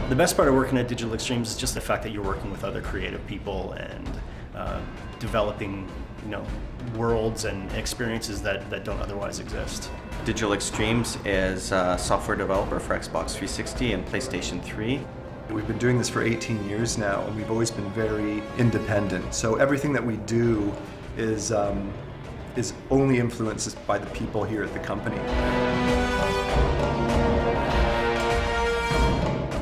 The best part of working at Digital Extremes is just the fact that you're working with other creative people and developing, worlds and experiences that don't otherwise exist. Digital Extremes is a software developer for Xbox 360 and PlayStation 3. We've been doing this for 18 years now, and we've always been very independent. So everything that we do is only influenced by the people here at the company.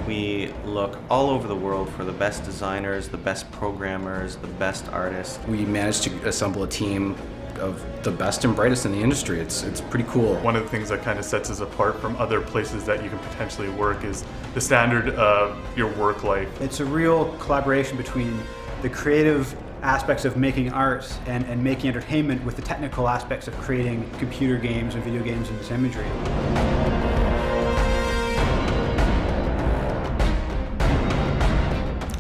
We look all over the world for the best designers, the best programmers, the best artists. We managed to assemble a team of the best and brightest in the industry. It's pretty cool. One of the things that kind of sets us apart from other places that you can potentially work is the standard of your work life. It's a real collaboration between the creative aspects of making art and making entertainment with the technical aspects of creating computer games and video games and this imagery.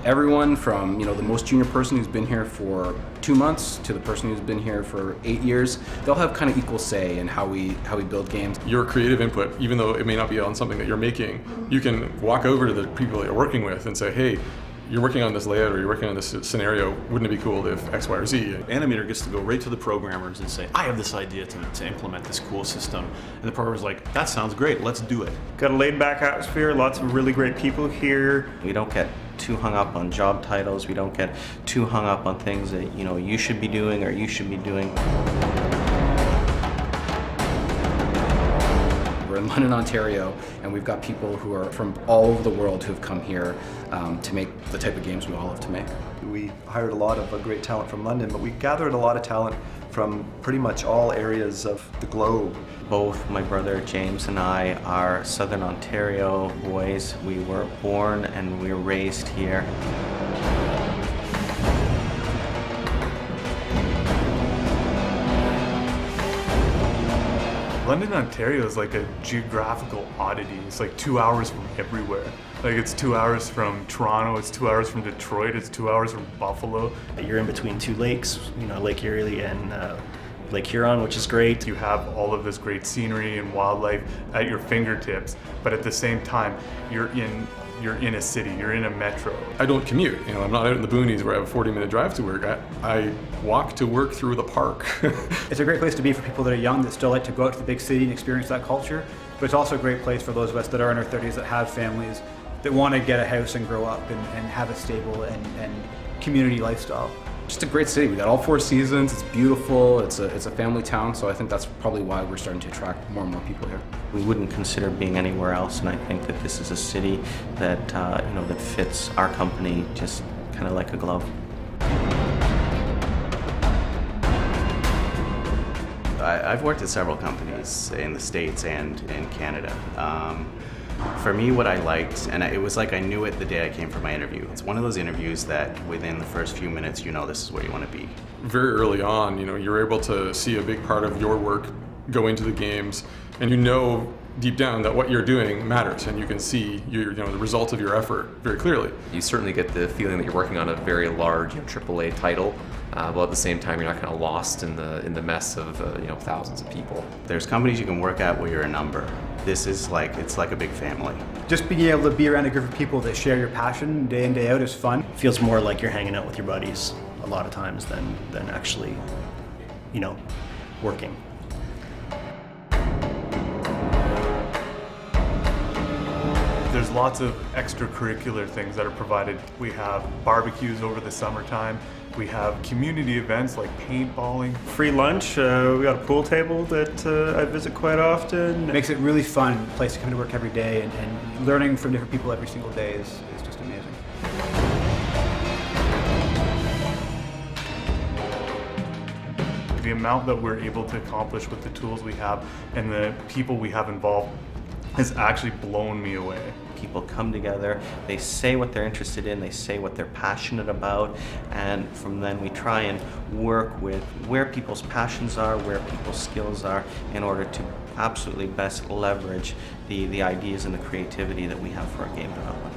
Everyone from the most junior person who's been here for 2 months to the person who's been here for 8 years, they'll have kind of equal say in how we build games. Your creative input, even though it may not be on something that you're making, you can walk over to the people that you're working with and say, hey, you're working on this layout or you're working on this scenario, wouldn't it be cool if X, Y, or Z? Animator gets to go right to the programmers and say, I have this idea to implement this cool system. And the programmer's like, that sounds great, let's do it. Got a laid back atmosphere, lots of really great people here. We don't get too hung up on job titles. We don't get too hung up on things that you should be doing or you should be doing. We're in London, Ontario, and we've got people who are from all over the world who've come here to make the type of games we all love to make. We hired a lot of great talent from London, but we gathered a lot of talent from pretty much all areas of the globe. Both my brother James and I are Southern Ontario boys. We were born and we were raised here. London, Ontario is like a geographical oddity. It's like 2 hours from everywhere. Like it's 2 hours from Toronto, it's 2 hours from Detroit, it's 2 hours from Buffalo. You're in between two lakes, Lake Erie and Lake Huron, which is great. You have all of this great scenery and wildlife at your fingertips, but at the same time, you're in a city, you're in a metro. I don't commute, I'm not out in the boonies where I have a 40-minute drive to work. I walk to work through the park. It's a great place to be for people that are young that still like to go out to the big city and experience that culture, but it's also a great place for those of us that are in our 30s that have families that want to get a house and grow up and have a stable and community lifestyle. Just a great city. We got all 4 seasons. It's beautiful. It's a family town, so I think that's probably why we're starting to attract more and more people here. We wouldn't consider being anywhere else, and I think that this is a city that that fits our company just kind of like a glove. I've worked at several companies in the States and in Canada. For me, what I liked, and it was like I knew it the day I came for my interview. It's one of those interviews that within the first few minutes, this is where you want to be. Very early on, you're able to see a big part of your work go into the games, and deep down that what you're doing matters, and you can see the result of your effort very clearly. You certainly get the feeling that you're working on a very large AAA title, while at the same time you're not kind of lost in the mess of thousands of people. There's companies you can work at where you're a number. This is it's like a big family. Just being able to be around a group of people that share your passion day in, day out is fun. It feels more like you're hanging out with your buddies a lot of times than actually, working. There's lots of extracurricular things that are provided. We have barbecues over the summertime. We have community events like paintballing. Free lunch, we got a pool table that I visit quite often. It makes it really fun, place to come to work every day, and learning from different people every single day is just amazing. The amount that we're able to accomplish with the tools we have and the people we have involved has actually blown me away. People come together, they say what they're interested in, they say what they're passionate about, and from then we try and work with where people's passions are, where people's skills are, in order to absolutely best leverage the ideas and the creativity that we have for our game development.